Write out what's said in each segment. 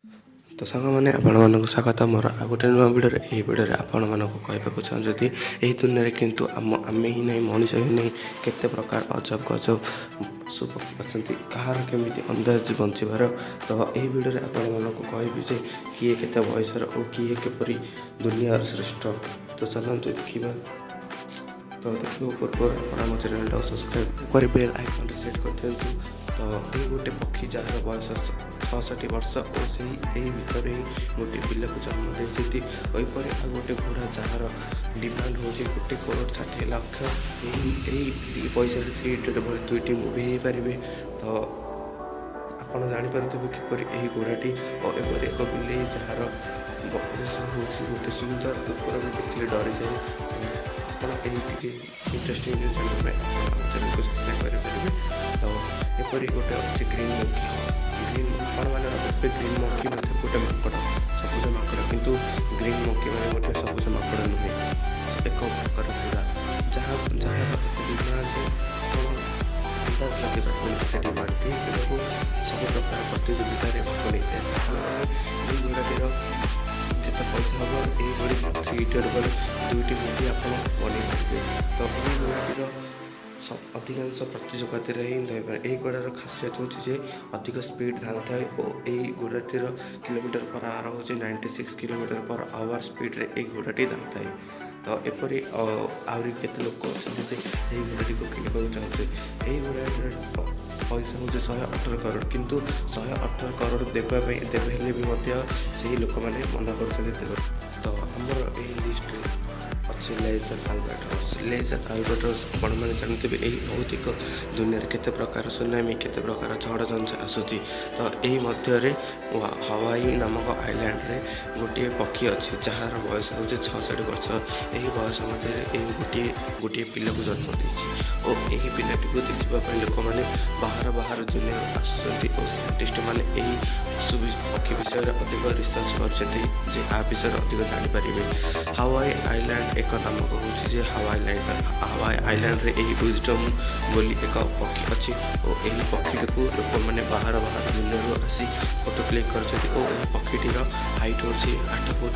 तो सांग मैंने आपण स्वागत मोर आ गोटे नुआ भिडियो यही भिडियो आपण मानक कहवाक चाहूँगी यही दुनिया किंतु आम ही नहीं मनीष ही नहीं केते प्रकार अजब गजब पशु पक्षी अच्छा कहार केमी अंदाज बचार तो यही भिडियो आपण मानक कहबी किए केते बयसर और किए किपरि दुनिया श्रेष्ठ तो चलते देखा तो देखो पूर्व आम चैनल सब्सक्राइब कर बेल आइकन सेट कर दिंतु तो ये गोटे पक्षी जार बयस 66 वर्ष और से भितर ही गोटे पिला को जन्म देती वहीपर आ गोटे घोड़ा जार डिमांड हो 1,60,00,000 यही पैसा से दुईटी मुवी हो पारे तो आपड़ जापे किपर यही घोड़ाटी और एपर एक बिले जार बयस हूँ गोटे सुंदर कुकुर भी देखिए डरी जाए आपड़ी इंटरेस्टिंग न्यूज चैनल को सब्सक्राइब करेंगे तो एपरी गोटे अच्छे ग्रीन मंकी ग्रीन आपण मैंने ग्रीन मंकी गोटे माकड़ सबुज माकड़ किंतु ग्रीन मंकी मैंने गोटे सबुज माकड़ नुहे एक प्रकार पूरा जहाँ जहाँ अंदाज लगे डिमांड सब प्रकार प्रतियोगितार भाग नहीं घोड़ाटीर जिते पैसा हम यही थ्रीटेड बल दुईटी मुवी आप बन पारे तो यही घोड़ाटीर सब अधिकांश प्रतियोगित ही घोड़ार खासियत हूँ अधिक स्पीड धान थाए और यही घोड़ाटीर किलोमीटर पर आवर हूँ 96 किलोमीटर पर आवर स्पीड रे घोड़ाटी धान थाए तो एपरी आहरी केते लोक अच्छे यही घोड़ाटी को किणवा चाहते यही घोड़ाटीर पैसा हूँ 118 करोड़ किंतु 118 करोड़ देवाई देवे भी से लोक मैंने मना कर तो आमर यही लिस्ट अच्छे लेजर अल्बाट्रस आपण मैंने जानते यही भौतिक दुनिया केते प्रकार सुनामी केते प्रकार झड़ झंझा आसूची तो यही मध्य हवाई नामक आइलैंड रे गोटे पक्षी अच्छी जार बयस हूँ 66 वर्ष यही बयस मध्य गोटे पिला को जन्म देती और यही पिलाटी को देखापी लोक मैंने बाहर बाहर दुनिया आसुँच और साइंटिस्ट मैंने यही पशु पक्षी विषय अधिक रिसर्च कर विषय अधिक जापर हवाई आइलैंड एक नामक हूँ हवाई आइलैंड रे यही विजडम बोली एक पक्षी अच्छी और यही पक्षी को लोक मैंने बाहर बाहर दुनिया आसी फोटो क्लिक कर पक्षीटीर हाइट हूँ 8 फुट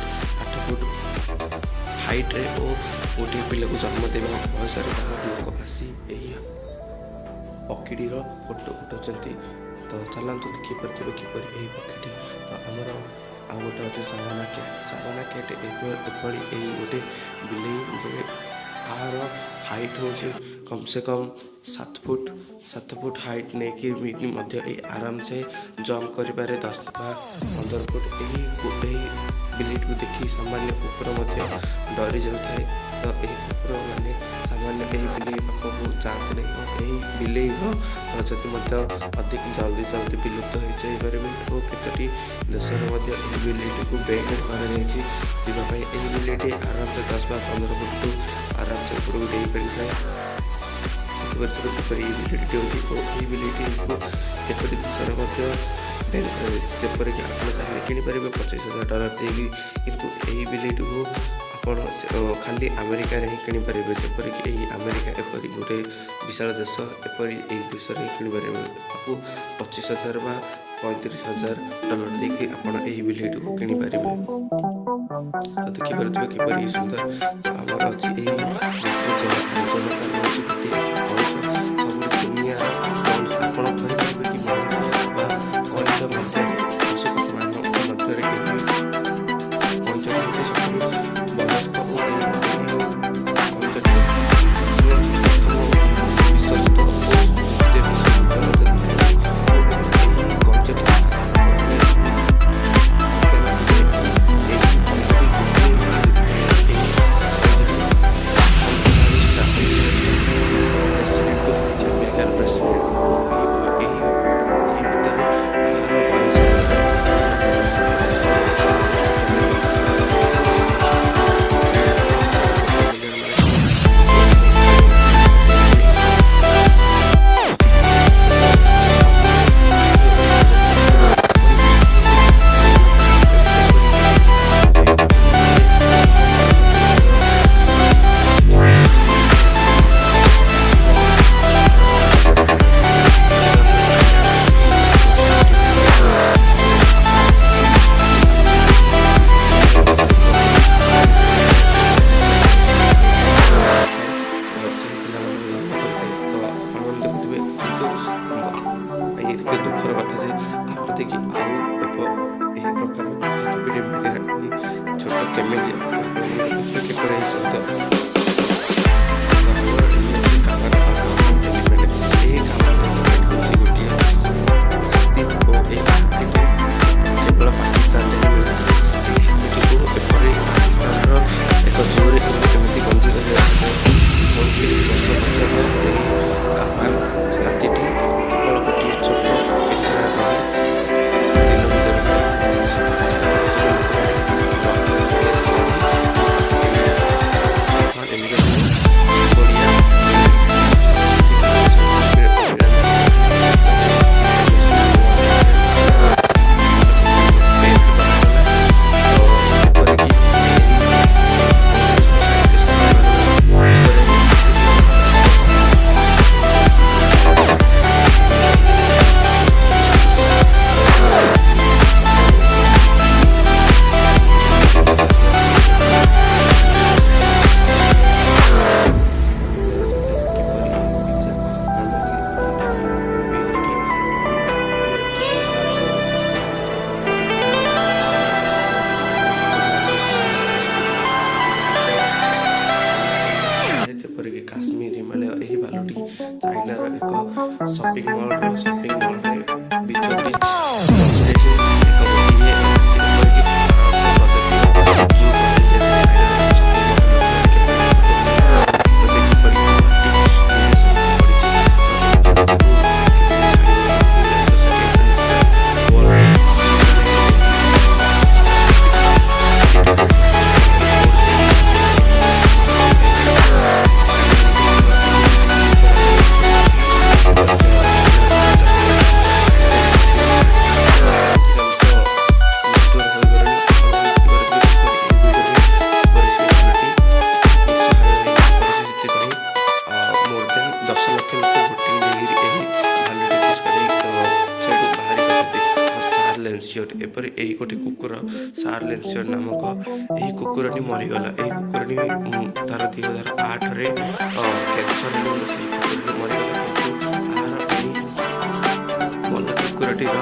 हाइट रे और गोटे पिला को जन्म देवा बयस लोक आसी यही पक्षीटीर फोटो उठाऊँ तो चलते देखिपे किपर यही पक्षीटी तो आमर आ गोटे अच्छे सावाना कैट एपरी यही गोटे बिले आर हाइट हूँ कम से कम 7 फुट हाइट नहीं कि आराम से जंप करें 10 बा 15 फुट यही बिलेट को देखी सामान्य कुकुर डरी जाए तो यही कुकुर मैंने सामान्य यही बिले पाखक जाते नहीं और यही बिले प्रजाति अधिक जल्दी विलुप्त हो जापे और केतोटी देश में बिलेटी को बैन कराई यही बिलेटी आराम से 10 बा 15 फुट आराम से ऊपर डेई पार किपर बिलेटी अच्छी बिलेटी को केतोटी देश बैन कर जपरिक आप चाहिए किनीपर $25,000 देगी किंतु यही बिलेटी को आपण खाली अमेरिका ही किनीपर जपरिक यही अमेरिका एपरी गोटे विशाल देश एपरी यही देश में किनीपर आपको 25,000 बा $35,000 देके आपण यही बिलेटी को किनीपर तो देखिए किपर सुंदर आमर अच्छी ଛୋଟ କେମିଲିଆ କିପରି ଶବ୍ଦ କେବଳ ପାକିସ୍ତାନରେ ମିଳିଛି। ଏପରି ପାକିସ୍ତାନର ଏକ ଜୋରେ କେମିତି ବନ୍ଦୀ କରି ରଖାଯାଏ। 35 ବର୍ଷ ପର୍ଯ୍ୟନ୍ତ ଏହି କାମାନ ହାତୀଟି କେବଳ ଗୋଟିଏ ଛୋଟ ପିଞ୍ଜରାରେ ରହି ଦିନ ଯେପରିକି କାଶ୍ମୀର ହିମାଳୟ ଏହି ଭାଲୁଟି ଚାଇନାର ଏକ ସପିଂ ମଲ୍ରେ ବିଚରେ ଏପରି ଏହି ଗୋଟି କୁକୁର ସାର୍ଲେନ୍ସିୟର ନାମକ ଏହି କୁକୁରଟି ମରିଗଲା। ଏହି କୁକୁରଟି ତାର 2008ରେ କ୍ୟାନ୍ସର ରୋଗରେ ସେହି କୁକୁରଟି ମରିଗଲା। କିନ୍ତୁ ଏହାର ଏହି ମଲା କୁକୁରଟିର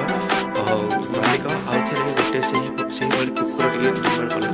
ମାଲିକ ଆଉଥରେ ଗୋଟେ ସେଇଭଳି କୁକୁରଟିଏ ନିର୍ମାଣ କଲେ।